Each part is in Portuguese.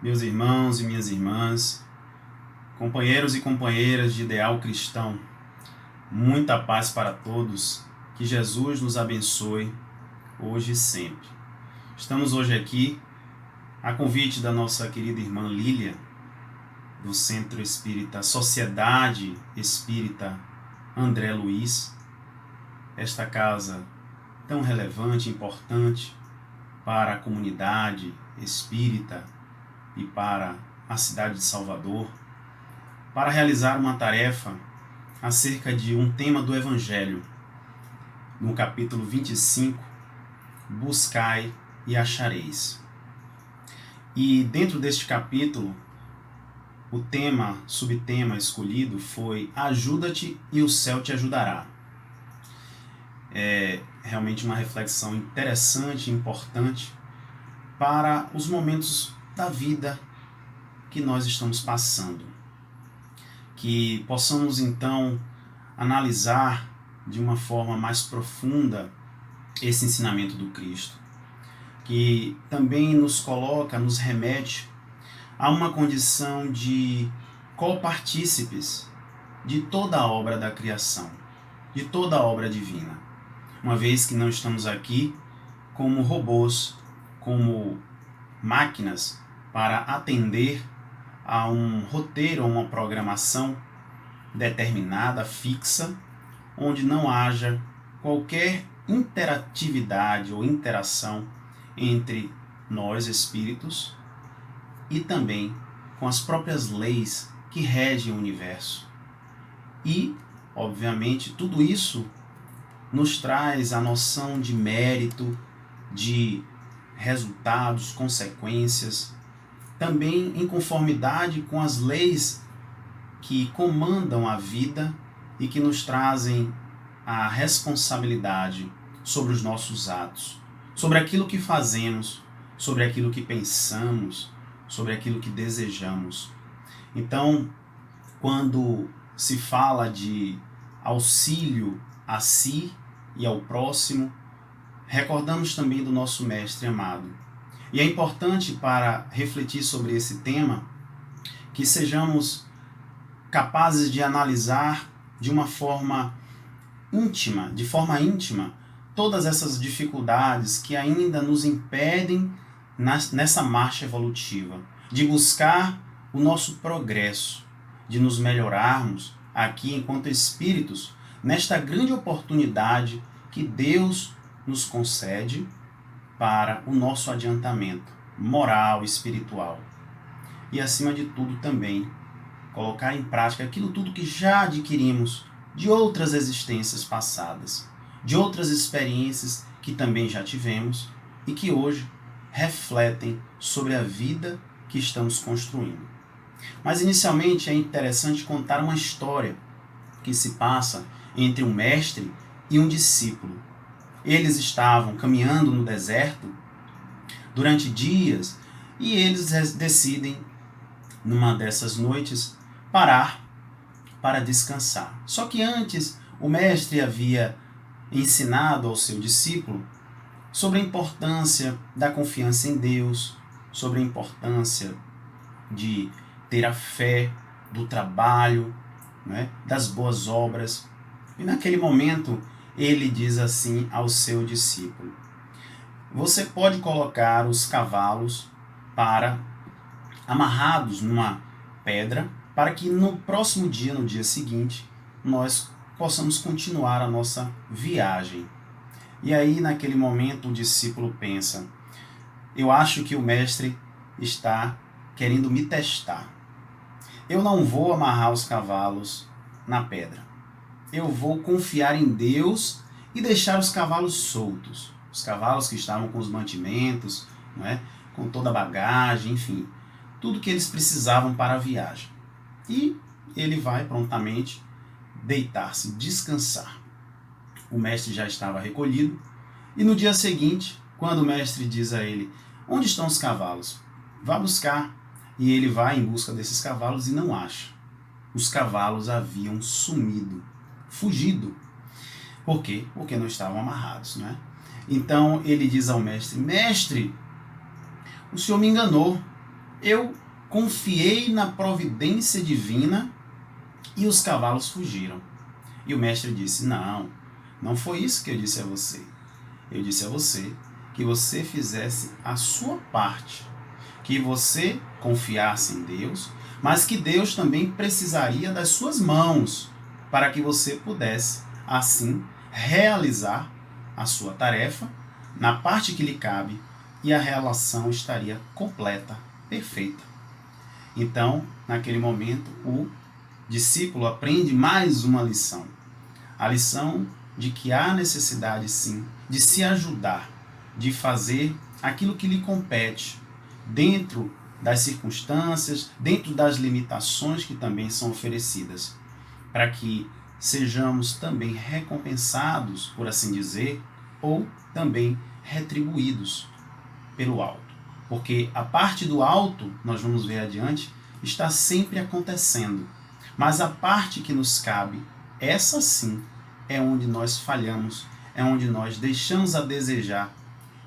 Meus irmãos e minhas irmãs, companheiros e companheiras de ideal cristão, muita paz para todos, que Jesus nos abençoe hoje e sempre. Estamos hoje aqui a convite da nossa querida irmã Lília, do Centro Espírita Sociedade Espírita André Luiz, esta casa tão relevante e importante para a comunidade espírita e para a cidade de Salvador, para realizar uma tarefa acerca de um tema do Evangelho, no capítulo 25, Buscai e achareis. E dentro deste capítulo, o subtema escolhido foi Ajuda-te e o céu te ajudará. É realmente uma reflexão interessante e importante para os momentos da vida que nós estamos passando. Que possamos então analisar de uma forma mais profunda esse ensinamento do Cristo, que também nos coloca, nos remete a uma condição de copartícipes de toda a obra da criação, de toda a obra divina, uma vez que não estamos aqui como robôs, como máquinas para atender a um roteiro, a uma programação determinada, fixa, onde não haja qualquer interatividade ou interação entre nós, espíritos, e também com as próprias leis que regem o universo. E, obviamente, tudo isso nos traz a noção de mérito, de resultados, consequências, também em conformidade com as leis que comandam a vida e que nos trazem a responsabilidade sobre os nossos atos, sobre aquilo que fazemos, sobre aquilo que pensamos, sobre aquilo que desejamos. Então, quando se fala de auxílio a si e ao próximo, recordamos também do nosso Mestre amado. E é importante, para refletir sobre esse tema, que sejamos capazes de analisar de uma forma íntima, todas essas dificuldades que ainda nos impedem nessa marcha evolutiva, de buscar o nosso progresso, de nos melhorarmos aqui enquanto espíritos, nesta grande oportunidade que Deus nos concede para o nosso adiantamento moral e espiritual. E, acima de tudo, também colocar em prática aquilo tudo que já adquirimos de outras existências passadas, de outras experiências que também já tivemos e que hoje refletem sobre a vida que estamos construindo. Mas, inicialmente, é interessante contar uma história que se passa entre um mestre e um discípulo. Eles estavam caminhando no deserto durante dias e eles decidem, numa dessas noites, parar para descansar. Só que antes, o mestre havia ensinado ao seu discípulo sobre a importância da confiança em Deus, sobre a importância de ter a fé, do trabalho, né, das boas obras. E naquele momento, ele diz assim ao seu discípulo: você pode colocar os cavalos amarrados numa pedra, para que no próximo dia, no dia seguinte, nós possamos continuar a nossa viagem. E aí, naquele momento, o discípulo pensa: eu acho que o mestre está querendo me testar. Eu não vou amarrar os cavalos na pedra. Eu vou confiar em Deus e deixar os cavalos soltos. Os cavalos que estavam com os mantimentos, não é? Com toda a bagagem, enfim, tudo que eles precisavam para a viagem. E ele vai prontamente deitar-se, descansar. O mestre já estava recolhido e no dia seguinte, quando o mestre diz a ele: onde estão os cavalos? Vá buscar. E ele vai em busca desses cavalos e não acha. Os cavalos haviam sumido, fugido. Por quê? Porque não estavam amarrados, né? Então ele diz ao mestre: mestre, o senhor me enganou. Eu confiei na providência divina e os cavalos fugiram. E o mestre disse: não, não foi isso que eu disse a você. Eu disse a você que você fizesse a sua parte, que você confiasse em Deus, mas que Deus também precisaria das suas mãos para que você pudesse, assim, realizar a sua tarefa na parte que lhe cabe e a relação estaria completa, perfeita. Então, naquele momento, o discípulo aprende mais uma lição. A lição de que há necessidade, sim, de se ajudar, de fazer aquilo que lhe compete, dentro das circunstâncias, dentro das limitações que também são oferecidas, para que sejamos também recompensados, por assim dizer, ou também retribuídos pelo alto. Porque a parte do alto, nós vamos ver adiante, está sempre acontecendo. Mas a parte que nos cabe, essa sim, é onde nós falhamos, é onde nós deixamos a desejar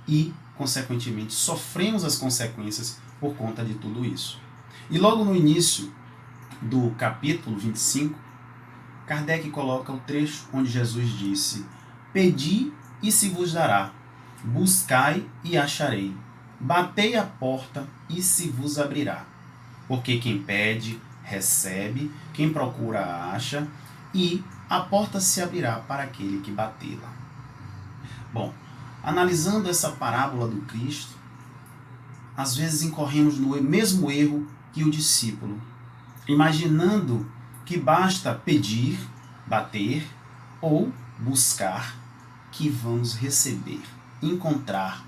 e, consequentemente, sofremos as consequências por conta de tudo isso. E logo no início do capítulo 25, Kardec coloca o trecho onde Jesus disse: pedi e se vos dará, buscai e acharei, batei a porta e se vos abrirá. Porque quem pede, recebe, quem procura, acha, e a porta se abrirá para aquele que batê-la. Bom, analisando essa parábola do Cristo, às vezes incorremos no mesmo erro que o discípulo, imaginando que basta pedir, bater ou buscar que vamos receber, encontrar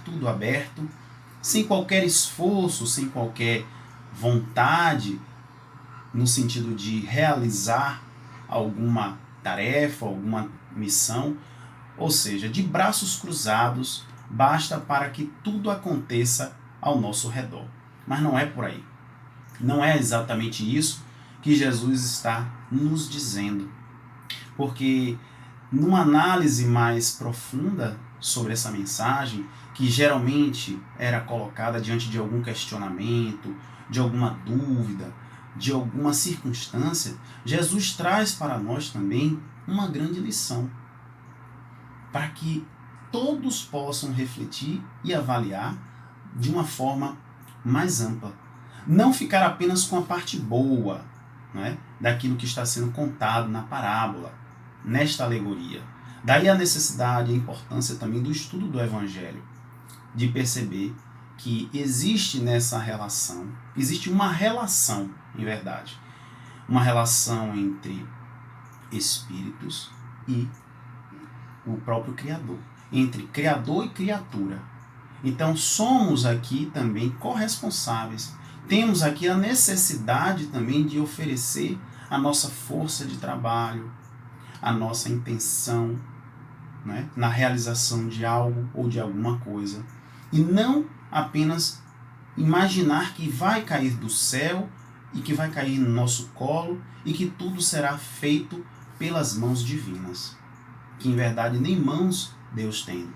tudo aberto, sem qualquer esforço, sem qualquer vontade, no sentido de realizar alguma tarefa, alguma missão, ou seja, de braços cruzados, basta para que tudo aconteça ao nosso redor. Mas não é por aí. Não é exatamente isso que Jesus está nos dizendo. Porque numa análise mais profunda sobre essa mensagem, que geralmente era colocada diante de algum questionamento, de alguma dúvida, de alguma circunstância, Jesus traz para nós também uma grande lição, para que todos possam refletir e avaliar de uma forma mais ampla. Não ficar apenas com a parte boa, né, daquilo que está sendo contado na parábola, nesta alegoria. Daí a necessidade e a importância também do estudo do Evangelho, de perceber que existe nessa relação, existe uma relação, em verdade, uma relação entre espíritos e o próprio Criador, entre Criador e criatura. Então somos aqui também corresponsáveis, temos aqui a necessidade também de oferecer a nossa força de trabalho, a nossa intenção, né, na realização de algo ou de alguma coisa. E não apenas imaginar que vai cair do céu e que vai cair no nosso colo e que tudo será feito pelas mãos divinas. Que em verdade nem mãos Deus tem.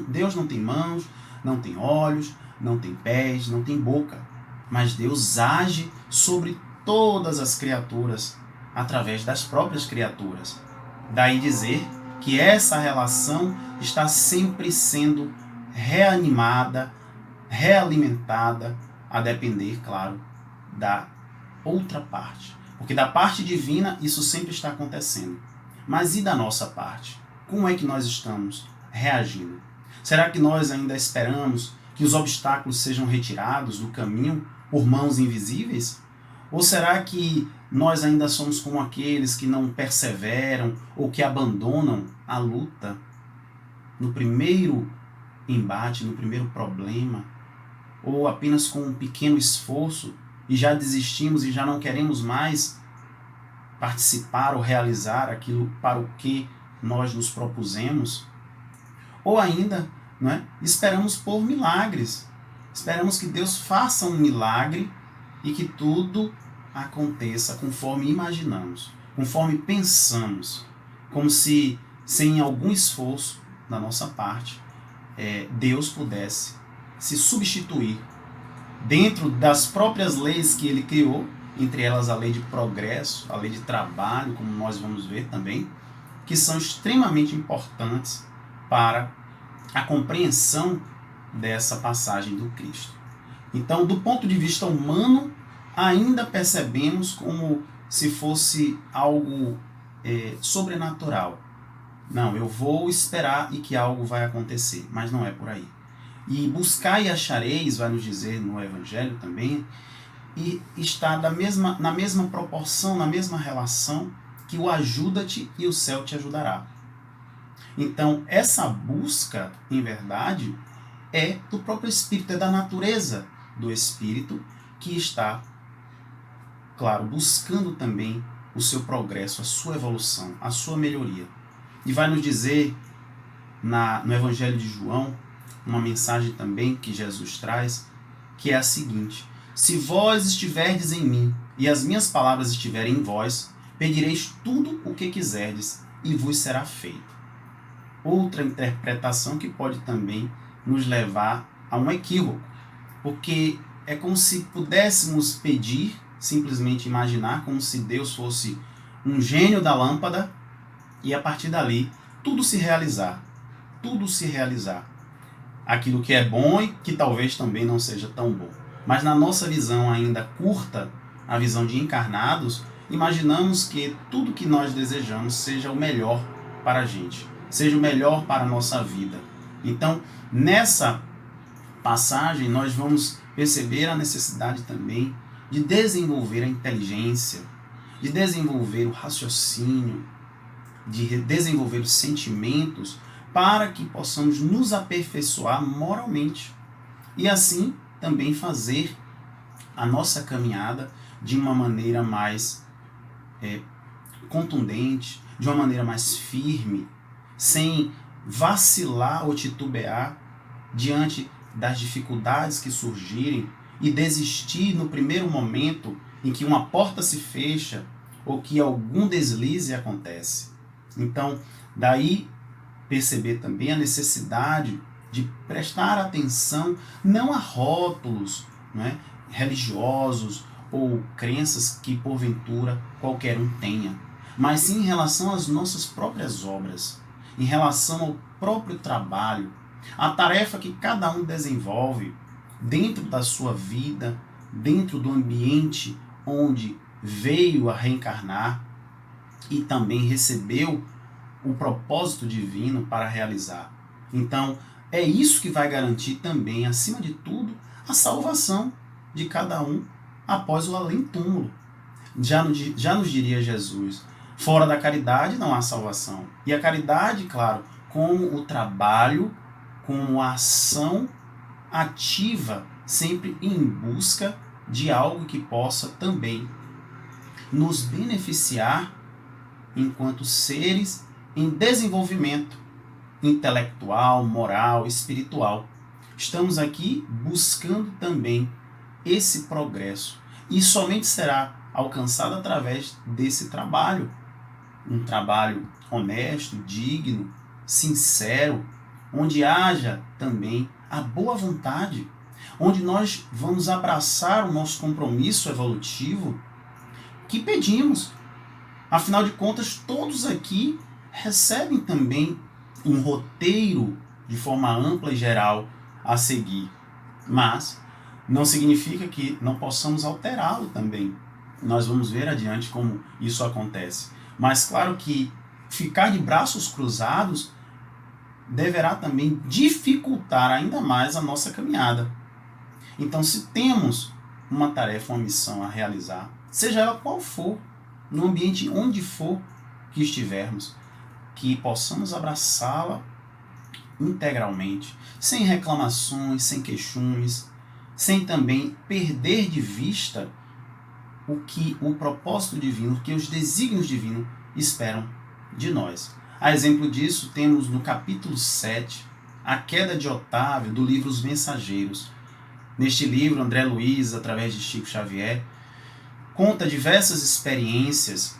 Deus não tem mãos, não tem olhos, não tem pés, não tem boca. Mas Deus age sobre todas as criaturas através das próprias criaturas. Daí dizer que essa relação está sempre sendo reanimada, realimentada, a depender, claro, da outra parte. Porque da parte divina isso sempre está acontecendo. Mas e da nossa parte? Como é que nós estamos reagindo? Será que nós ainda esperamos que os obstáculos sejam retirados do caminho por mãos invisíveis? Ou será que nós ainda somos como aqueles que não perseveram ou que abandonam a luta no primeiro embate, no primeiro problema, ou apenas com um pequeno esforço e já desistimos e já não queremos mais participar ou realizar aquilo para o que nós nos propusemos? Ou ainda, né, esperamos por milagres, esperamos que Deus faça um milagre e que tudo aconteça conforme imaginamos, conforme pensamos, como se sem algum esforço da nossa parte, Deus pudesse se substituir dentro das próprias leis que ele criou, entre elas a lei de progresso, a lei de trabalho, como nós vamos ver também, que são extremamente importantes para a compreensão dessa passagem do Cristo. Então, do ponto de vista humano, ainda percebemos como se fosse algo sobrenatural. Não, eu vou esperar e que algo vai acontecer, mas não é por aí. E buscar e achareis, vai nos dizer no Evangelho também, e está na mesma proporção, na mesma relação, que o ajuda-te e o céu te ajudará. Então, essa busca, em verdade, é do próprio Espírito, é da natureza do Espírito que está, claro, buscando também o seu progresso, a sua evolução, a sua melhoria. E vai nos dizer no Evangelho de João, uma mensagem também que Jesus traz, que é a seguinte: se vós estiverdes em mim e as minhas palavras estiverem em vós, pedireis tudo o que quiserdes e vos será feito. Outra interpretação que pode também nos levar a um equívoco, porque é como se pudéssemos pedir, simplesmente imaginar como se Deus fosse um gênio da lâmpada e a partir dali tudo se realizar. Tudo se realizar. Aquilo que é bom e que talvez também não seja tão bom. Mas na nossa visão ainda curta, a visão de encarnados, imaginamos que tudo que nós desejamos seja o melhor para a gente, seja o melhor para a nossa vida. Então, nessa passagem, nós vamos perceber a necessidade também de desenvolver a inteligência, de desenvolver o raciocínio, de desenvolver os sentimentos, para que possamos nos aperfeiçoar moralmente e assim também fazer a nossa caminhada de uma maneira mais contundente, de uma maneira mais firme, sem vacilar ou titubear diante das dificuldades que surgirem e desistir no primeiro momento em que uma porta se fecha ou que algum deslize acontece. Então, daí perceber também a necessidade de prestar atenção não a rótulos, né, religiosos ou crenças que porventura qualquer um tenha, mas sim em relação às nossas próprias obras, em relação ao próprio trabalho, a tarefa que cada um desenvolve dentro da sua vida, dentro do ambiente onde veio a reencarnar e também recebeu o propósito divino para realizar. Então, é isso que vai garantir também, acima de tudo, a salvação de cada um após o além-túmulo. Já nos diria Jesus, fora da caridade não há salvação. E a caridade, claro, como o trabalho, como a ação ativa, sempre em busca de algo que possa também nos beneficiar enquanto seres em desenvolvimento intelectual, moral, espiritual. Estamos aqui buscando também esse progresso e somente será alcançado através desse trabalho, um trabalho honesto, digno, sincero, onde haja também a boa vontade, onde nós vamos abraçar o nosso compromisso evolutivo que pedimos. Afinal de contas, todos aqui recebem também um roteiro de forma ampla e geral a seguir, mas não significa que não possamos alterá-lo também. Nós vamos ver adiante como isso acontece. Mas claro que ficar de braços cruzados deverá também dificultar ainda mais a nossa caminhada. Então, se temos uma tarefa, uma missão a realizar, seja ela qual for, no ambiente onde for que estivermos, que possamos abraçá-la integralmente, sem reclamações, sem queixumes, sem também perder de vista o que o propósito divino, o que os desígnios divinos esperam de nós. A exemplo disso, temos no capítulo 7, a queda de Otávio, do livro Os Mensageiros. Neste livro, André Luiz, através de Chico Xavier, conta diversas experiências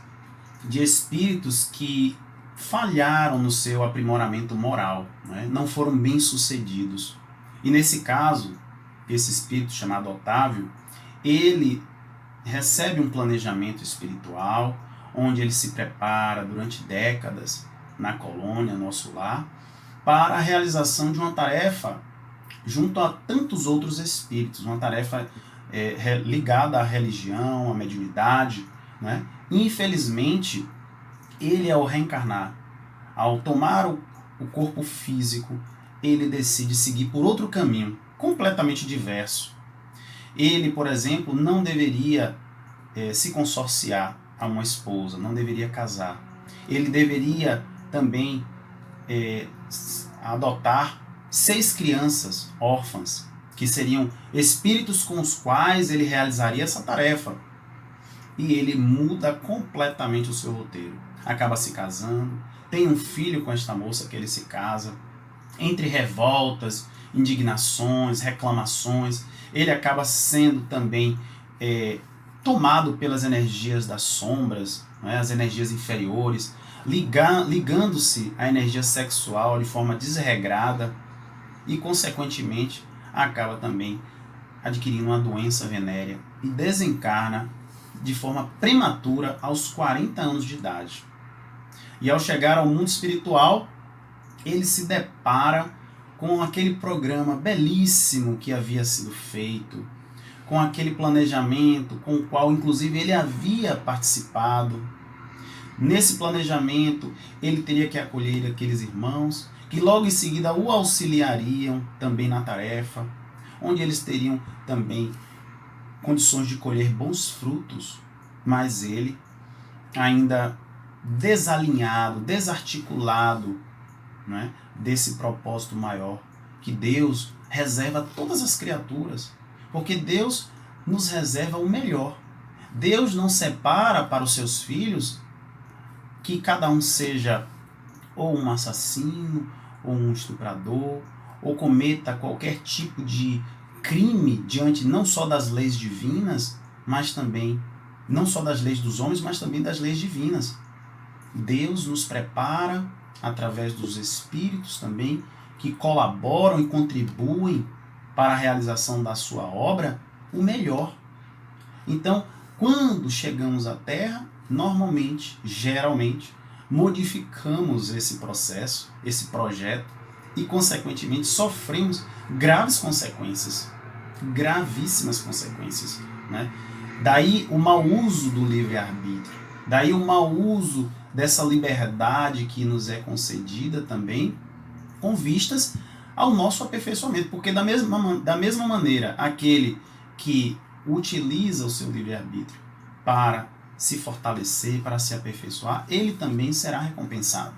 de espíritos que falharam no seu aprimoramento moral, né? Não foram bem-sucedidos. E nesse caso, esse espírito chamado Otávio, ele recebe um planejamento espiritual, onde ele se prepara durante décadas na colônia, nosso lar, para a realização de uma tarefa junto a tantos outros espíritos, uma tarefa ligada à religião, à mediunidade, né? Infelizmente, ele, ao reencarnar, ao tomar o corpo físico, ele decide seguir por outro caminho, completamente diverso. Ele, por exemplo, não deveria se consorciar a uma esposa, não deveria casar. Ele deveria também adotar 6 crianças órfãs, que seriam espíritos com os quais ele realizaria essa tarefa. E ele muda completamente o seu roteiro. Acaba se casando, tem um filho com esta moça que ele se casa. Entre revoltas, indignações, reclamações, ele acaba sendo também tomado pelas energias das sombras, né, as energias inferiores, ligando-se à energia sexual de forma desregrada e, consequentemente, acaba também adquirindo uma doença venérea e desencarna de forma prematura aos 40 anos de idade. E ao chegar ao mundo espiritual, ele se depara com aquele programa belíssimo que havia sido feito, com aquele planejamento com o qual, inclusive, ele havia participado. Nesse planejamento, ele teria que acolher aqueles irmãos que logo em seguida o auxiliariam também na tarefa, onde eles teriam também condições de colher bons frutos, mas ele, ainda desalinhado, desarticulado, né, desse propósito maior que Deus reserva a todas as criaturas, porque Deus nos reserva o melhor. Deus não separa para os seus filhos que cada um seja ou um assassino, ou um estuprador, ou cometa qualquer tipo de crime diante não só das leis divinas, mas também, não só das leis dos homens, mas também das leis divinas. Deus nos prepara através dos espíritos também, que colaboram e contribuem para a realização da sua obra, o melhor. Então, quando chegamos à Terra, normalmente, geralmente, modificamos esse processo, esse projeto, e, consequentemente, sofremos graves consequências, gravíssimas consequências, né? Daí o mau uso do livre-arbítrio, daí o mau uso dessa liberdade que nos é concedida também, com vistas ao nosso aperfeiçoamento, porque da mesma maneira, aquele que utiliza o seu livre-arbítrio para se fortalecer, para se aperfeiçoar, ele também será recompensado.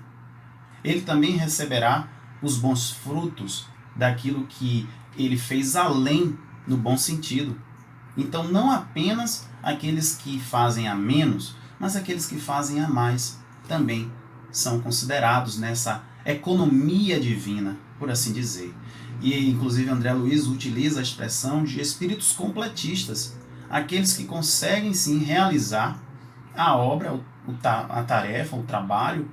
Ele também receberá os bons frutos daquilo que ele fez além, no bom sentido. Então, não apenas aqueles que fazem a menos, mas aqueles que fazem a mais também são considerados nessa economia divina, por assim dizer. E, inclusive, André Luiz utiliza a expressão de espíritos completistas, aqueles que conseguem, sim, realizar a obra, a tarefa, o trabalho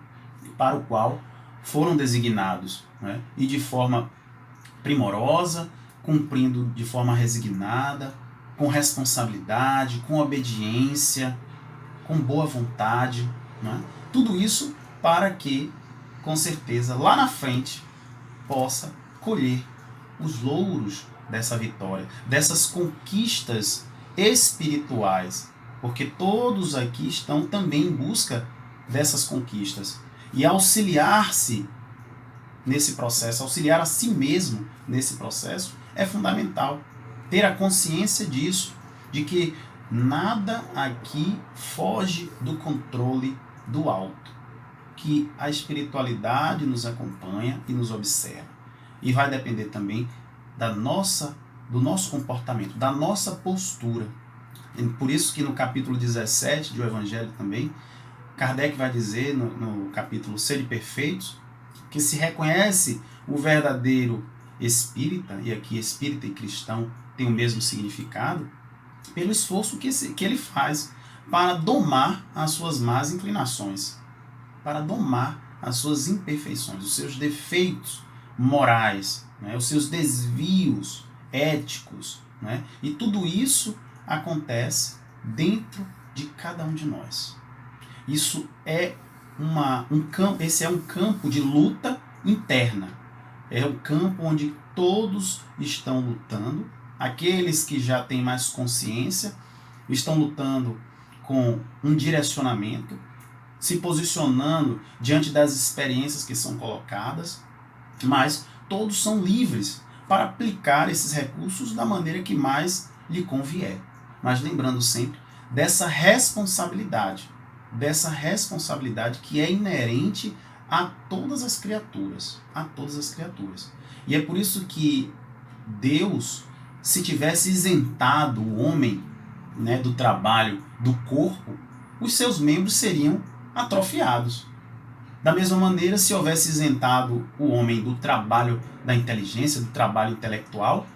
para o qual foram designados, né? E de forma primorosa, cumprindo de forma resignada, com responsabilidade, com obediência, com boa vontade, né? Tudo isso para que, com certeza, lá na frente, possa colher os louros dessa vitória, dessas conquistas espirituais, porque todos aqui estão também em busca dessas conquistas. E auxiliar-se nesse processo, auxiliar a si mesmo nesse processo, é fundamental. Ter a consciência disso, de que nada aqui foge do controle do alto, que a espiritualidade nos acompanha e nos observa. E vai depender também do nosso comportamento, da nossa postura. E por isso que no capítulo 17 do Evangelho também, Kardec vai dizer no capítulo Sede Perfeitos, que se reconhece o verdadeiro espírita, e aqui espírita e cristão tem o mesmo significado, pelo esforço que ele faz para domar as suas más inclinações, para domar as suas imperfeições, os seus defeitos morais, né, os seus desvios éticos, né? E tudo isso acontece dentro de cada um de nós. Isso é esse é um campo de luta interna. É um campo onde todos estão lutando. Aqueles que já têm mais consciência estão lutando com um direcionamento, se posicionando diante das experiências que são colocadas, mas todos são livres para aplicar esses recursos da maneira que mais lhe convier. Mas lembrando sempre dessa responsabilidade que é inerente a todas as criaturas, E é por isso que Deus, se tivesse isentado o homem, né, do trabalho do corpo, os seus membros seriam atrofiados. Da mesma maneira, se houvesse isentado o homem do trabalho da inteligência, do trabalho intelectual,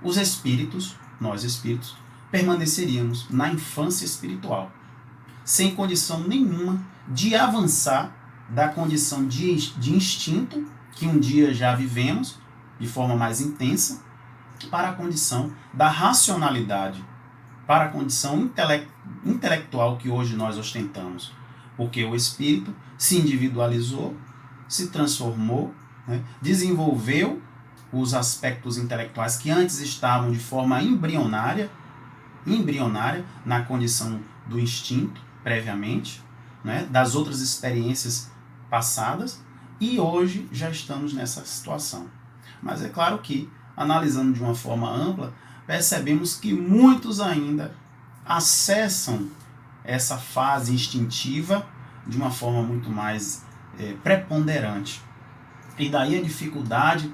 os espíritos, nós espíritos, permaneceríamos na infância espiritual, sem condição nenhuma de avançar da condição de instinto, que um dia já vivemos de forma mais intensa, para a condição da racionalidade, para a condição intelectual que hoje nós ostentamos. Porque o espírito se individualizou, se transformou, né, desenvolveu os aspectos intelectuais que antes estavam de forma embrionária na condição do instinto, previamente, né, das outras experiências passadas, e hoje já estamos nessa situação. Mas é claro que, analisando de uma forma ampla, percebemos que muitos ainda acessam essa fase instintiva de uma forma muito mais preponderante. E daí a dificuldade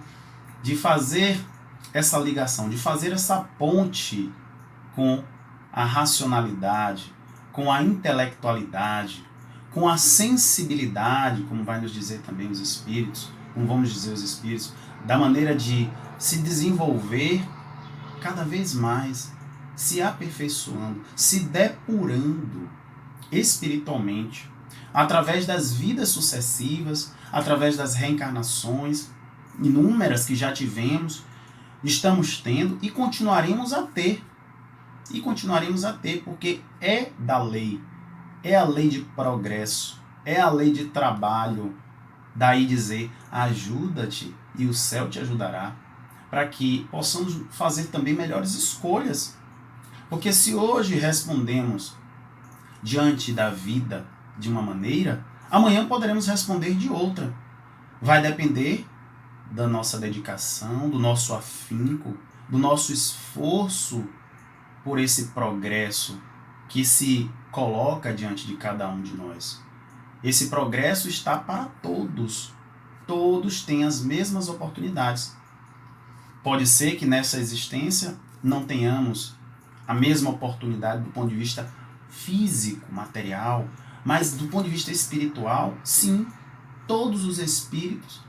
de fazer essa ligação, de fazer essa ponte com a racionalidade, com a intelectualidade, com a sensibilidade, como vai nos dizer também os espíritos, como vamos dizer os espíritos, da maneira de se desenvolver cada vez mais, se aperfeiçoando, se depurando espiritualmente, através das vidas sucessivas, através das reencarnações inúmeras que já tivemos, estamos tendo e continuaremos a ter. Porque é da lei, é a lei de progresso, é a lei de trabalho. Daí dizer, ajuda-te e o céu te ajudará, para que possamos fazer também melhores escolhas. Porque se hoje respondemos diante da vida de uma maneira, amanhã poderemos responder de outra. Vai depender da nossa dedicação, do nosso afinco, do nosso esforço por esse progresso que se coloca diante de cada um de nós. Esse progresso está para todos. Todos têm as mesmas oportunidades. Pode ser que nessa existência não tenhamos a mesma oportunidade do ponto de vista físico, material, mas do ponto de vista espiritual, sim, todos os espíritos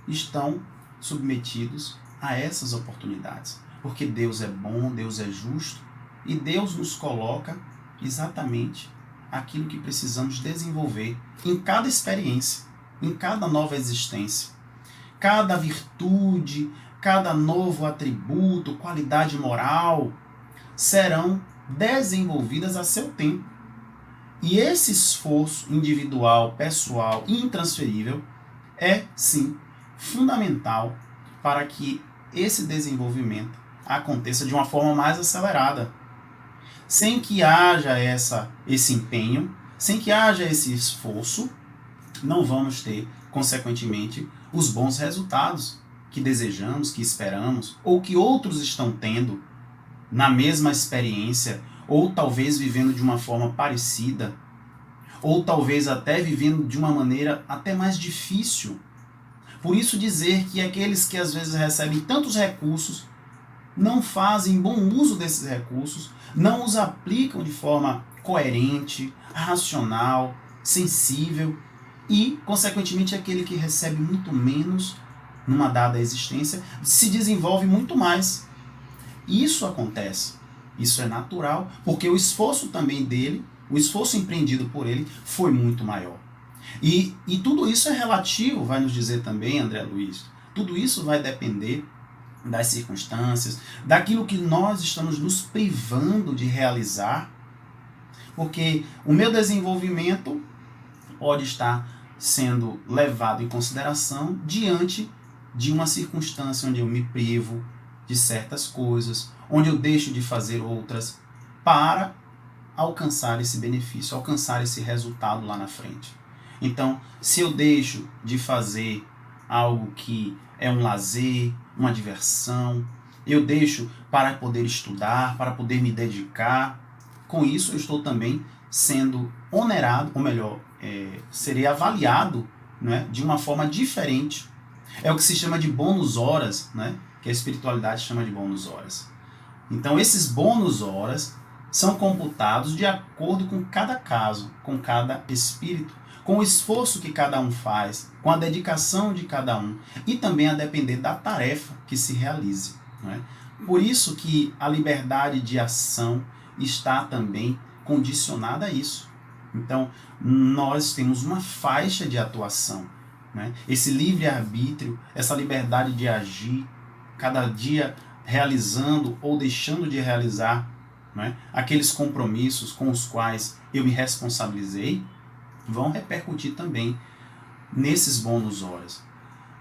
estão submetidos a essas oportunidades. Porque Deus é bom, Deus é justo e Deus nos coloca exatamente aquilo que precisamos desenvolver em cada experiência, em cada nova existência. Cada virtude, cada novo atributo, qualidade moral, serão desenvolvidas a seu tempo. E esse esforço individual, pessoal e intransferível é, sim, fundamental para que esse desenvolvimento aconteça de uma forma mais acelerada. Sem que haja esse empenho, sem que haja esse esforço, não vamos ter, consequentemente, os bons resultados que desejamos, que esperamos, ou que outros estão tendo na mesma experiência, ou talvez vivendo de uma forma parecida, ou talvez até vivendo de uma maneira até mais difícil. Por isso dizer que aqueles que às vezes recebem tantos recursos não fazem bom uso desses recursos, não os aplicam de forma coerente, racional, sensível e, consequentemente, aquele que recebe muito menos numa dada existência se desenvolve muito mais. Isso acontece, isso é natural, porque o esforço também dele, o esforço empreendido por ele foi muito maior. E tudo isso é relativo, vai nos dizer também André Luiz, tudo isso vai depender das circunstâncias, daquilo que nós estamos nos privando de realizar, porque o meu desenvolvimento pode estar sendo levado em consideração diante de uma circunstância onde eu me privo de certas coisas, onde eu deixo de fazer outras para alcançar esse benefício, alcançar esse resultado lá na frente. Então, se eu deixo de fazer algo que é um lazer, uma diversão, eu deixo para poder estudar, para poder me dedicar, com isso eu estou também sendo onerado, ou melhor, serei avaliado, né, de uma forma diferente. É o que se chama de bônus horas, né, que a espiritualidade chama de bônus horas. Então esses bônus horas são computados de acordo com cada caso, com cada espírito, com o esforço que cada um faz, com a dedicação de cada um e também a depender da tarefa que se realize. Não é? Por isso que a liberdade de ação está também condicionada a isso. Então, nós temos uma faixa de atuação. Né? Esse livre-arbítrio, essa liberdade de agir, cada dia realizando ou deixando de realizar, né, aqueles compromissos com os quais eu me responsabilizei, vão repercutir também nesses bônus horas,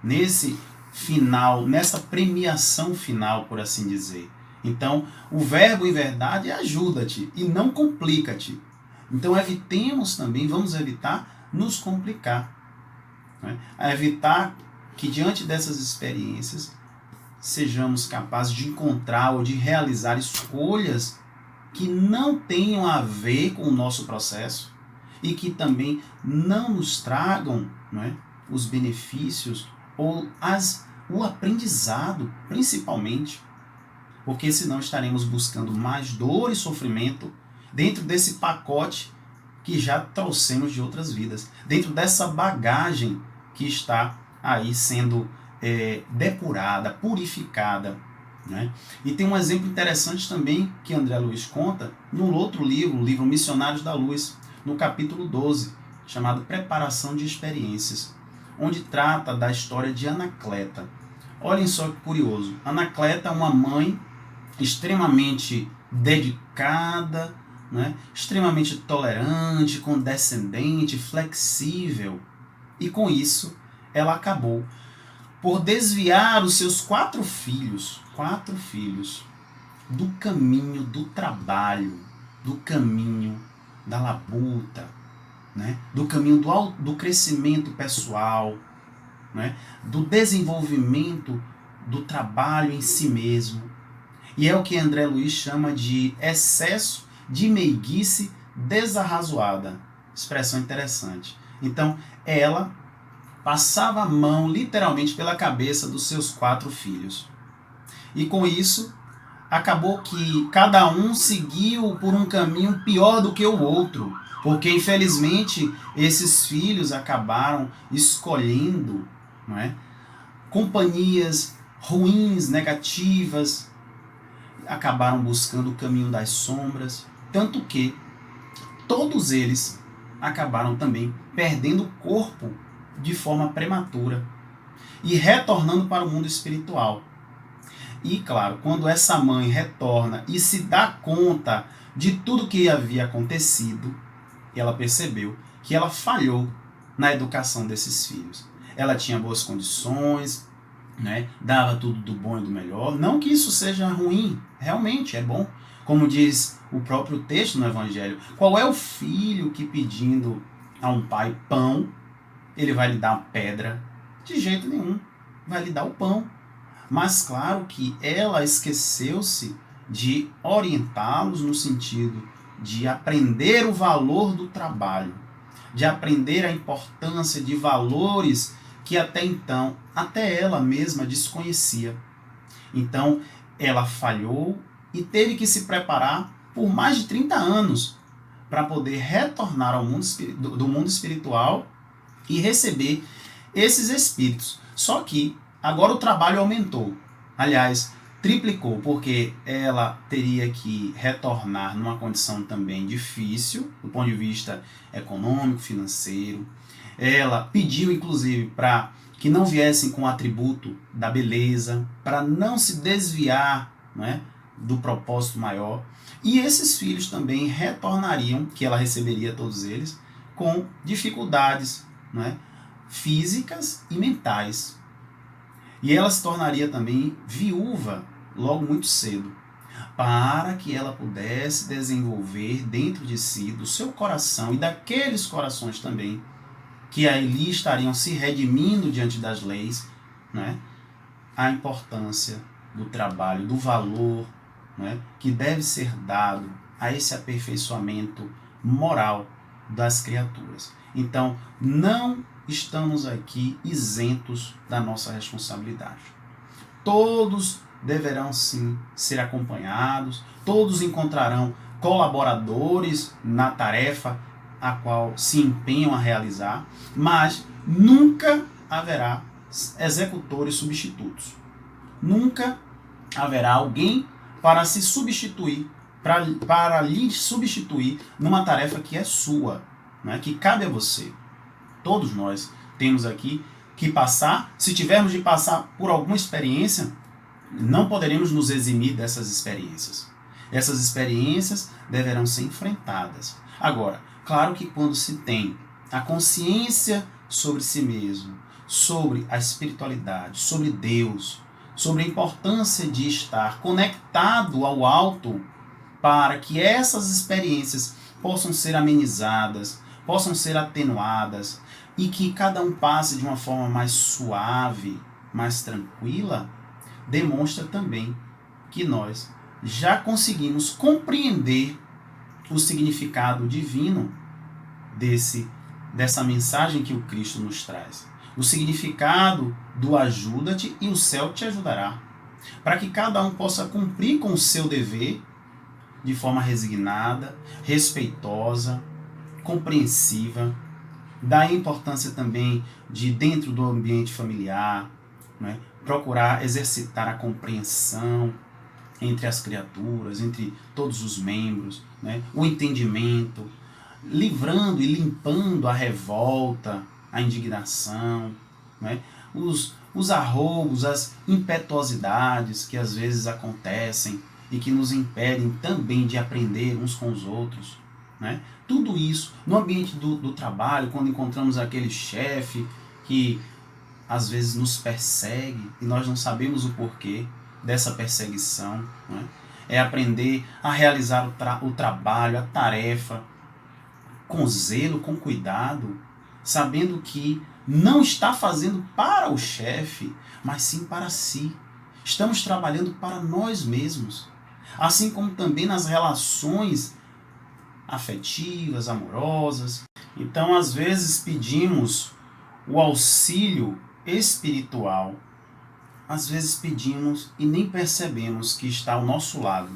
nesse final, nessa premiação final, por assim dizer. Então, o verbo em verdade é ajuda-te e não complica-te. Então, evitemos também, vamos evitar nos complicar. Né? Evitar que diante dessas experiências sejamos capazes de encontrar ou de realizar escolhas que não tenham a ver com o nosso processo e que também não nos tragam, não é, os benefícios ou o aprendizado, principalmente, porque senão estaremos buscando mais dor e sofrimento dentro desse pacote que já trouxemos de outras vidas, dentro dessa bagagem que está aí sendo depurada, purificada. Né? E tem um exemplo interessante também que André Luiz conta num outro livro, o livro Missionários da Luz, no capítulo 12, chamado Preparação de Experiências, onde trata da história de Anacleta. Olhem só que curioso, Anacleta é uma mãe extremamente dedicada, né? Extremamente tolerante, condescendente, flexível, e com isso ela acabou por desviar os seus quatro filhos, do caminho do trabalho, do caminho da labuta, né? Do caminho do crescimento pessoal, né? Do desenvolvimento do trabalho em si mesmo. E é o que André Luiz chama de excesso de meiguice desarrazoada. Expressão interessante. Então, ela passava a mão literalmente pela cabeça dos seus 4 filhos. E com isso, acabou que cada um seguiu por um caminho pior do que o outro, porque infelizmente esses filhos acabaram escolhendo, não é, companhias ruins, negativas, acabaram buscando o caminho das sombras, tanto que todos eles acabaram também perdendo o corpo de forma prematura e retornando para o mundo espiritual. E claro, quando essa mãe retorna e se dá conta de tudo que havia acontecido, ela percebeu que ela falhou na educação desses filhos. Ela tinha boas condições, né? Dava tudo do bom e do melhor. Não que isso seja ruim, realmente é bom. Como diz o próprio texto no Evangelho, qual é o filho que pedindo a um pai pão, ele vai lhe dar uma pedra? De jeito nenhum, vai lhe dar o pão. Mas claro que ela esqueceu-se de orientá-los no sentido de aprender o valor do trabalho, de aprender a importância de valores que até então, até ela mesma desconhecia. Então, ela falhou e teve que se preparar por mais de 30 anos para poder retornar ao mundo do mundo espiritual e receber esses espíritos. Só que agora o trabalho aumentou. Aliás, triplicou, porque ela teria que retornar numa condição também difícil, do ponto de vista econômico, financeiro. Ela pediu, inclusive, para que não viessem com o atributo da beleza, para não se desviar, não é, do propósito maior. E esses filhos também retornariam, que ela receberia todos eles, com dificuldades, não é, físicas e mentais. E ela se tornaria também viúva logo muito cedo, para que ela pudesse desenvolver dentro de si, do seu coração e daqueles corações também, que ali estariam se redimindo diante das leis, né, a importância do trabalho, do valor, né, que deve ser dado a esse aperfeiçoamento moral das criaturas. Então, não estamos aqui isentos da nossa responsabilidade. Todos deverão sim ser acompanhados, todos encontrarão colaboradores na tarefa a qual se empenham a realizar, mas nunca haverá executores substitutos. Nunca haverá alguém para se substituir, para lhe substituir numa tarefa que é sua, né, que cabe a você. Todos nós temos aqui que passar, se tivermos de passar por alguma experiência, não poderemos nos eximir dessas experiências. Essas experiências deverão ser enfrentadas. Agora, claro que quando se tem a consciência sobre si mesmo, sobre a espiritualidade, sobre Deus, sobre a importância de estar conectado ao alto, para que essas experiências possam ser amenizadas, possam ser atenuadas, e que cada um passe de uma forma mais suave, mais tranquila, demonstra também que nós já conseguimos compreender o significado divino dessa mensagem que o Cristo nos traz. O significado do ajuda-te e o céu te ajudará. Para que cada um possa cumprir com o seu dever de forma resignada, respeitosa, compreensiva. Da importância também de, dentro do ambiente familiar, né, procurar exercitar a compreensão entre as criaturas, entre todos os membros, né, o entendimento, livrando e limpando a revolta, a indignação, né, os arroubos, as impetuosidades que às vezes acontecem e que nos impedem também de aprender uns com os outros. Né? Tudo isso no ambiente do trabalho, quando encontramos aquele chefe que às vezes nos persegue e nós não sabemos o porquê dessa perseguição, né? É aprender a realizar o trabalho, a tarefa com zelo, com cuidado, sabendo que não está fazendo para o chefe, mas sim para si. Estamos trabalhando para nós mesmos, assim como também nas relações afetivas, amorosas. Então, às vezes pedimos o auxílio espiritual, às vezes pedimos e nem percebemos que está ao nosso lado.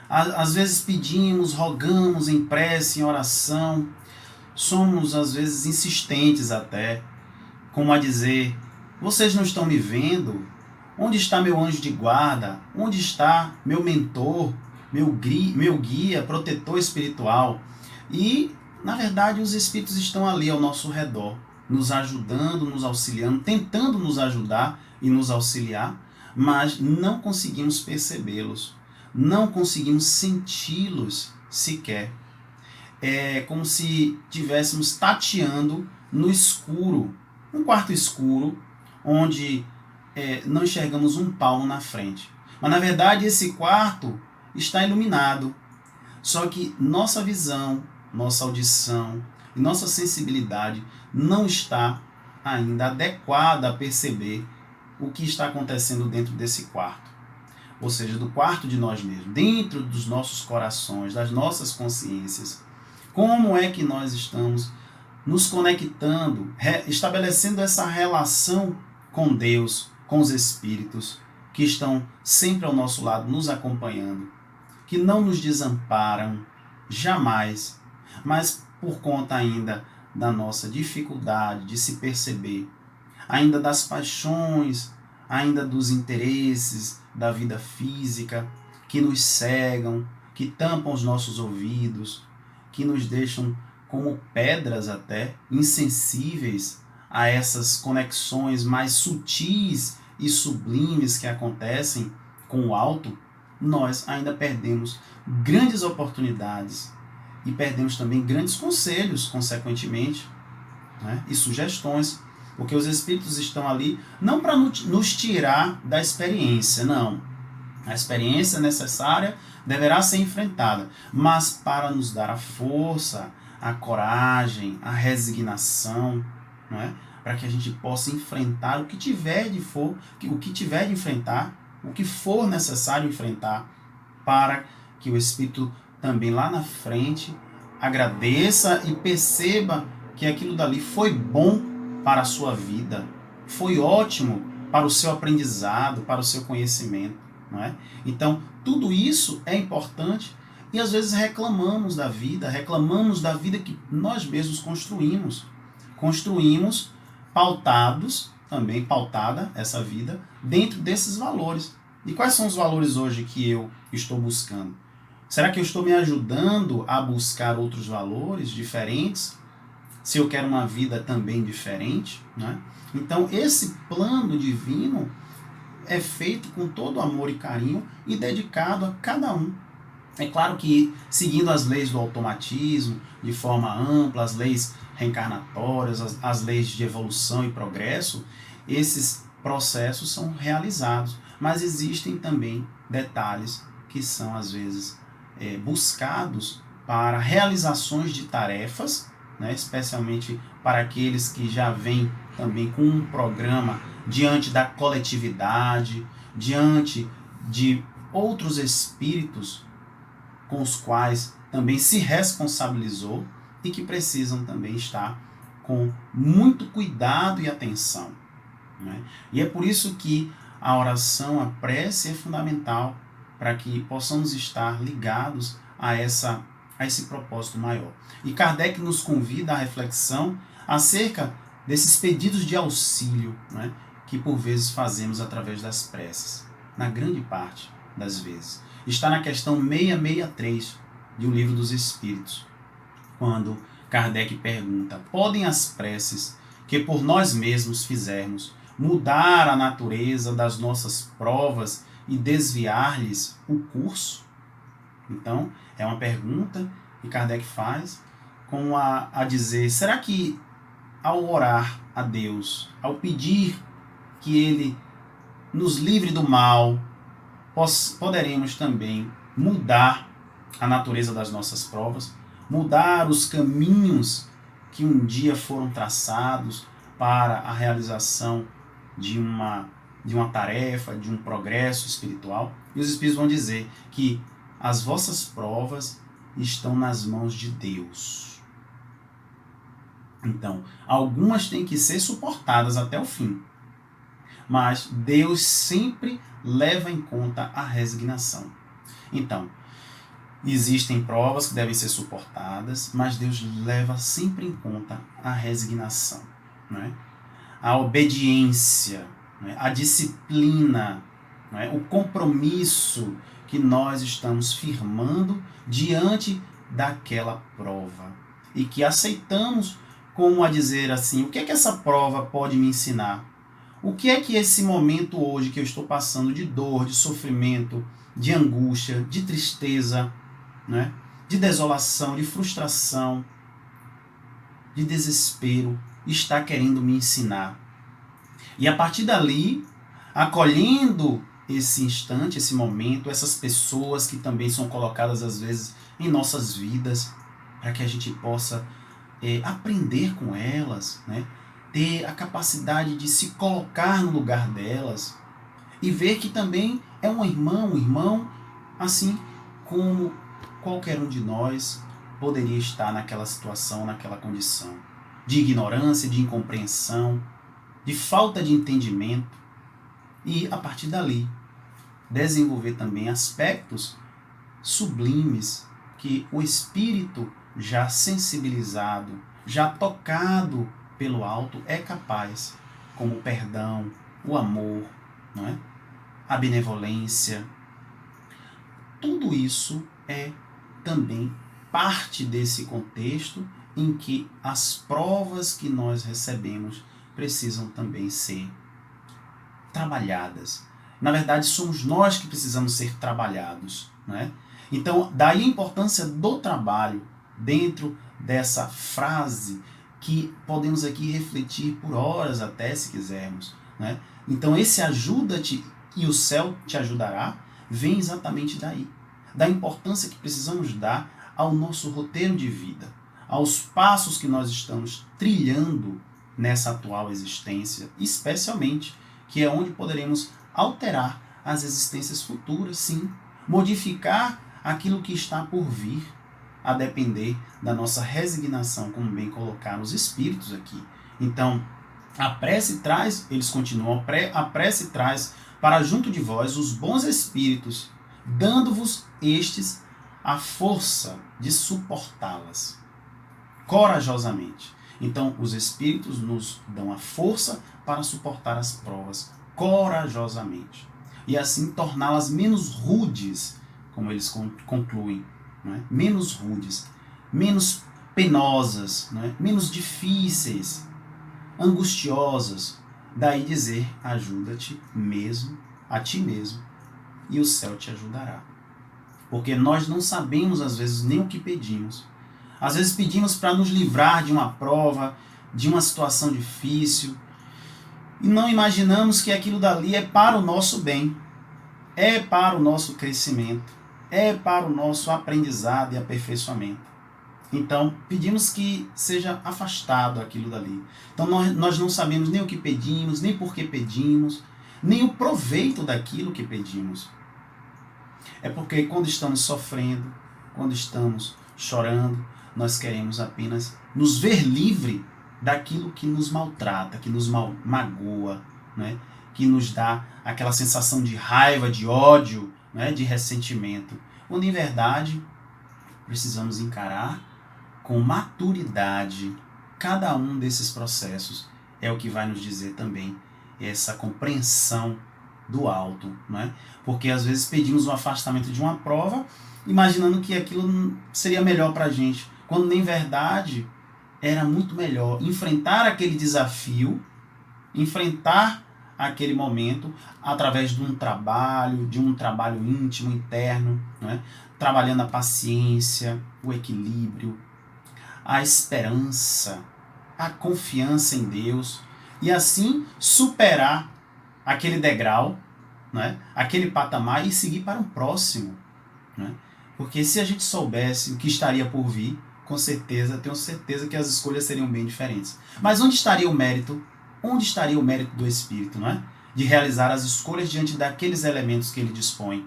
Às vezes pedimos, rogamos em prece, em oração, somos às vezes insistentes até, como a dizer: vocês não estão me vendo? Onde está meu anjo de guarda? Onde está meu mentor, meu guia, protetor espiritual? E, na verdade, os espíritos estão ali ao nosso redor, nos ajudando, nos auxiliando, tentando nos ajudar e nos auxiliar, mas não conseguimos percebê-los, não conseguimos senti-los sequer. É como se estivéssemos tateando no escuro, um quarto escuro, onde não enxergamos um palmo na frente. Mas, na verdade, esse quarto está iluminado. Só que nossa visão, nossa audição e nossa sensibilidade não está ainda adequada a perceber o que está acontecendo dentro desse quarto. Ou seja, do quarto de nós mesmos, dentro dos nossos corações, das nossas consciências. Como é que nós estamos nos conectando, estabelecendo essa relação com Deus, com os espíritos que estão sempre ao nosso lado, nos acompanhando, que não nos desamparam jamais, mas por conta ainda da nossa dificuldade de se perceber, ainda das paixões, ainda dos interesses da vida física que nos cegam, que tampam os nossos ouvidos, que nos deixam como pedras até, insensíveis a essas conexões mais sutis e sublimes que acontecem com o alto, nós ainda perdemos grandes oportunidades e perdemos também grandes conselhos, consequentemente, né? E sugestões, porque os espíritos estão ali não para nos tirar da experiência, não. A experiência necessária deverá ser enfrentada, mas para nos dar a força, a coragem, a resignação, não é? Para que a gente possa enfrentar o que tiver de enfrentar, o que for necessário enfrentar, para que o Espírito também lá na frente agradeça e perceba que aquilo dali foi bom para a sua vida, foi ótimo para o seu aprendizado, para o seu conhecimento. Não é? Então, tudo isso é importante e às vezes reclamamos da vida que nós mesmos construímos. Construímos pautada essa vida dentro desses valores. E quais são os valores hoje que eu estou buscando? Será que eu estou me ajudando a buscar outros valores diferentes? Se eu quero uma vida também diferente, né? Então, esse plano divino é feito com todo amor e carinho e dedicado a cada um. É claro que seguindo as leis do automatismo, de forma ampla, as leis reencarnatórias, as leis de evolução e progresso, esses processos são realizados. Mas existem também detalhes que são, às vezes, buscados para realizações de tarefas, né, especialmente para aqueles que já vêm também com um programa diante da coletividade, diante de outros espíritos com os quais também se responsabilizou e que precisam também estar com muito cuidado e atenção. Né? E é por isso que a oração, a prece é fundamental para que possamos estar ligados a esse propósito maior. E Kardec nos convida à reflexão acerca desses pedidos de auxílio, né, que por vezes fazemos através das preces, na grande parte das vezes. Está na questão 663 de O Livro dos Espíritos, quando Kardec pergunta: podem as preces que por nós mesmos fizermos mudar a natureza das nossas provas e desviar-lhes o curso? Então, é uma pergunta que Kardec faz com a dizer: será que ao orar a Deus, ao pedir que Ele nos livre do mal, poderemos também mudar a natureza das nossas provas, mudar os caminhos que um dia foram traçados para a realização de uma tarefa, de um progresso espiritual? E os Espíritos vão dizer que as vossas provas estão nas mãos de Deus. Então, algumas têm que ser suportadas até o fim. Mas Deus sempre leva em conta a resignação. Então, existem provas que devem ser suportadas, mas Deus leva sempre em conta a resignação, né? A obediência, né? A disciplina, né? O compromisso que nós estamos firmando diante daquela prova. E que aceitamos como a dizer assim: o que é que essa prova pode me ensinar? O que é que esse momento hoje que eu estou passando de dor, de sofrimento, de angústia, de tristeza, né? De desolação, de frustração, de desespero, está querendo me ensinar? E a partir dali, acolhendo esse instante, esse momento, essas pessoas que também são colocadas às vezes em nossas vidas, para que a gente possa aprender com elas, né? Ter a capacidade de se colocar no lugar delas e ver que também é um irmão, assim como qualquer um de nós poderia estar naquela situação, naquela condição de ignorância, de incompreensão, de falta de entendimento, e a partir dali desenvolver também aspectos sublimes que o espírito já sensibilizado, já tocado pelo alto, é capaz, como o perdão, o amor, não é? A benevolência. Tudo isso é também parte desse contexto em que as provas que nós recebemos precisam também ser trabalhadas. Na verdade, somos nós que precisamos ser trabalhados, né? Então, daí a importância do trabalho dentro dessa frase que podemos aqui refletir por horas até, se quisermos, né? Então, esse ajuda-te e o céu te ajudará vem exatamente daí, da importância que precisamos dar ao nosso roteiro de vida, aos passos que nós estamos trilhando nessa atual existência, especialmente, que é onde poderemos alterar as existências futuras, sim, modificar aquilo que está por vir, a depender da nossa resignação, como bem colocaram os espíritos aqui. Então, a prece traz, eles continuam, a prece traz para junto de vós os bons espíritos, dando-vos estes a força de suportá-las corajosamente. Então, os espíritos nos dão a força para suportar as provas corajosamente e assim torná-las menos rudes, como eles concluem, não é? Menos rudes, menos penosas, não é? Menos difíceis, angustiosas. Daí dizer, ajuda-te mesmo, a ti mesmo, e o céu te ajudará. Porque nós não sabemos, às vezes, nem o que pedimos. Às vezes pedimos para nos livrar de uma prova, de uma situação difícil, e não imaginamos que aquilo dali é para o nosso bem, é para o nosso crescimento, é para o nosso aprendizado e aperfeiçoamento. Então, pedimos que seja afastado aquilo dali. Então, nós não sabemos nem o que pedimos, nem por que pedimos, nem o proveito daquilo que pedimos. É porque quando estamos sofrendo, quando estamos chorando, nós queremos apenas nos ver livre daquilo que nos maltrata, que nos magoa, né? Que nos dá aquela sensação de raiva, de ódio, né? De ressentimento. Quando, em verdade, precisamos encarar com maturidade cada um desses processos. É o que vai nos dizer também essa compreensão do alto, né? Porque às vezes pedimos o afastamento de uma prova, imaginando que aquilo seria melhor para a gente, quando na verdade era muito melhor enfrentar aquele desafio, enfrentar aquele momento através de um trabalho íntimo, interno, né? Trabalhando a paciência, o equilíbrio, a esperança, a confiança em Deus, e assim superar aquele degrau, né? Aquele patamar e seguir para um próximo, né? Porque se a gente soubesse o que estaria por vir, com certeza, tenho certeza que as escolhas seriam bem diferentes. Mas onde estaria o mérito? Onde estaria o mérito do Espírito, não é? De realizar as escolhas diante daqueles elementos que ele dispõe?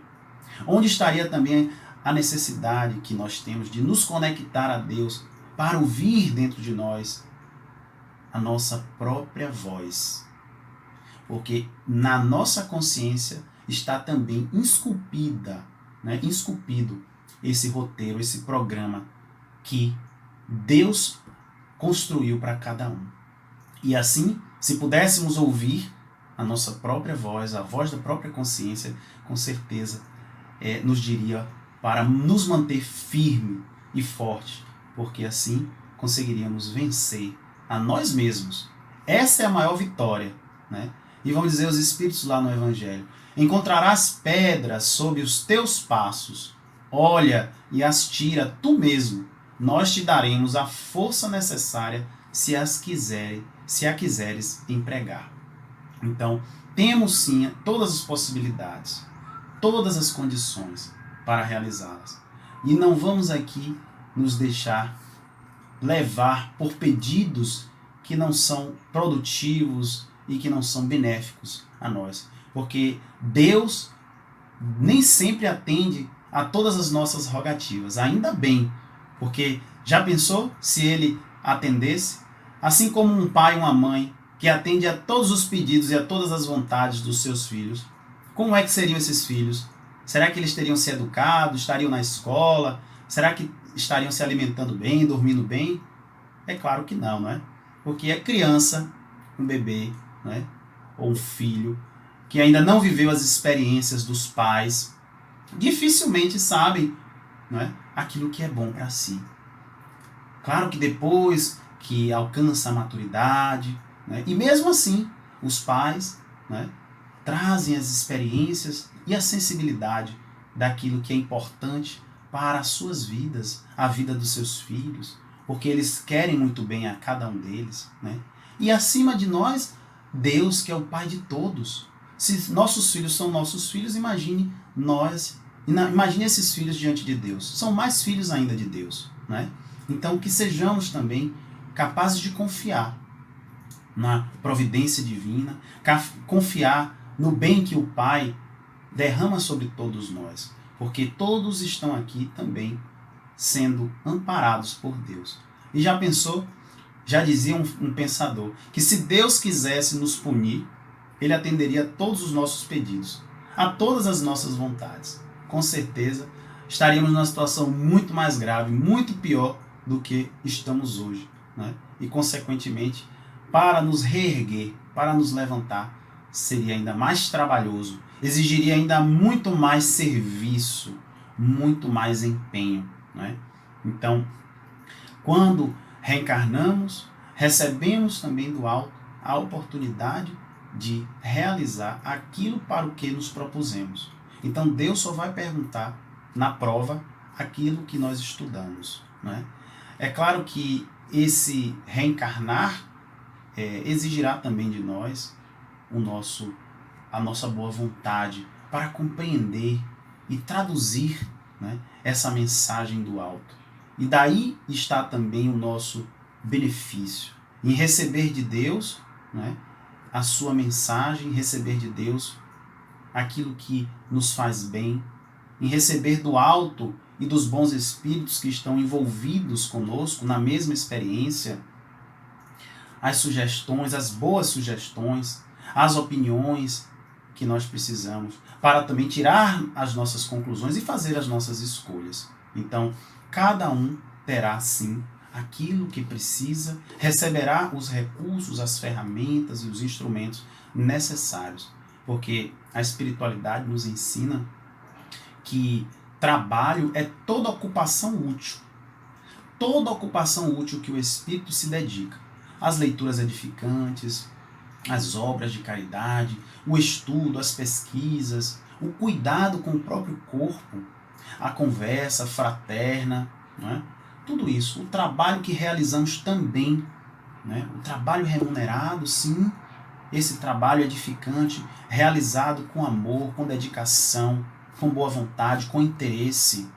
Onde estaria também a necessidade que nós temos de nos conectar a Deus para ouvir dentro de nós a nossa própria voz? Porque na nossa consciência está também esculpida, né? Esculpido esse roteiro, esse programa que Deus construiu para cada um. E assim, se pudéssemos ouvir a nossa própria voz, a voz da própria consciência, com certeza nos diria para nos manter firme e forte, porque assim conseguiríamos vencer a nós mesmos. Essa é a maior vitória, né? E vão dizer os Espíritos lá no Evangelho: encontrarás pedras sob os teus passos, olha e as tira tu mesmo. Nós te daremos a força necessária se a quiseres empregar. Então, temos sim todas as possibilidades, todas as condições para realizá-las. E não vamos aqui nos deixar levar por pedidos que não são produtivos e que não são benéficos a nós. Porque Deus nem sempre atende a todas as nossas rogativas. Ainda bem, porque já pensou se ele atendesse? Assim como um pai e uma mãe que atende a todos os pedidos e a todas as vontades dos seus filhos, como é que seriam esses filhos? Será que eles teriam se educado, estariam na escola? Será que estariam se alimentando bem, dormindo bem? É claro que não, não é? Porque é criança, um bebê, não é? Ou um filho, que ainda não viveu as experiências dos pais, dificilmente sabem, não é? Aquilo que é bom para si. Claro que depois que alcança a maturidade, né? E mesmo assim, os pais, né, trazem as experiências e a sensibilidade daquilo que é importante para as suas vidas, a vida dos seus filhos, porque eles querem muito bem a cada um deles, né? E acima de nós, Deus, que é o Pai de todos. Se nossos filhos são nossos filhos, imagine nós, imagine esses filhos diante de Deus. São mais filhos ainda de Deus, né? Então, que sejamos também capazes de confiar na providência divina, confiar no bem que o Pai derrama sobre todos nós, porque todos estão aqui também sendo amparados por Deus. E já pensou, já dizia um pensador, que se Deus quisesse nos punir, Ele atenderia a todos os nossos pedidos, a todas as nossas vontades. Com certeza, estaríamos numa situação muito mais grave, muito pior do que estamos hoje, né? E, consequentemente, para nos reerguer, para nos levantar, seria ainda mais trabalhoso, exigiria ainda muito mais serviço, muito mais empenho, né? Então, quando reencarnamos, recebemos também do alto a oportunidade de realizar aquilo para o que nos propusemos. Então, Deus só vai perguntar na prova aquilo que nós estudamos, né? É claro que esse reencarnar exigirá também de nós a nossa boa vontade para compreender e traduzir, né, essa mensagem do alto. E daí está também o nosso benefício, em receber de Deus, né, a sua mensagem, receber de Deus aquilo que nos faz bem, em receber do alto e dos bons espíritos que estão envolvidos conosco na mesma experiência, as sugestões, as boas sugestões, as opiniões que nós precisamos para também tirar as nossas conclusões e fazer as nossas escolhas. Então, cada um terá sim aquilo que precisa, receberá os recursos, as ferramentas e os instrumentos necessários, porque a espiritualidade nos ensina que trabalho é toda ocupação útil. Toda ocupação útil que o espírito se dedica. As leituras edificantes, as obras de caridade, o estudo, as pesquisas, o cuidado com o próprio corpo, a conversa fraterna, não é? Tudo isso, o trabalho que realizamos também, né? O trabalho remunerado, sim, esse trabalho edificante, realizado com amor, com dedicação, com boa vontade, com interesse,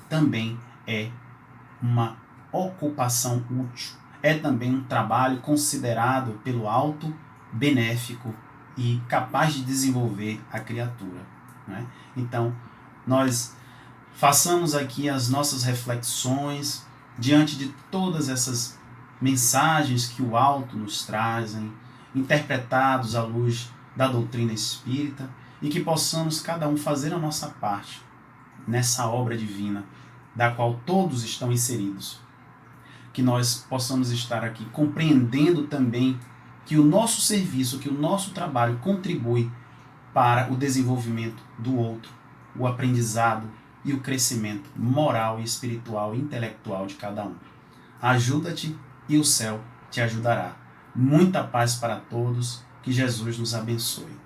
também é uma ocupação útil. É também um trabalho considerado pelo alto benéfico e capaz de desenvolver a criatura, né? Então, nós façamos aqui as nossas reflexões diante de todas essas mensagens que o alto nos trazem, interpretados à luz da doutrina espírita, e que possamos cada um fazer a nossa parte nessa obra divina, da qual todos estão inseridos. Que nós possamos estar aqui compreendendo também que o nosso serviço, que o nosso trabalho contribui para o desenvolvimento do outro, o aprendizado e o crescimento moral e espiritual e intelectual de cada um. Ajuda-te e o céu te ajudará. Muita paz para todos, que Jesus nos abençoe.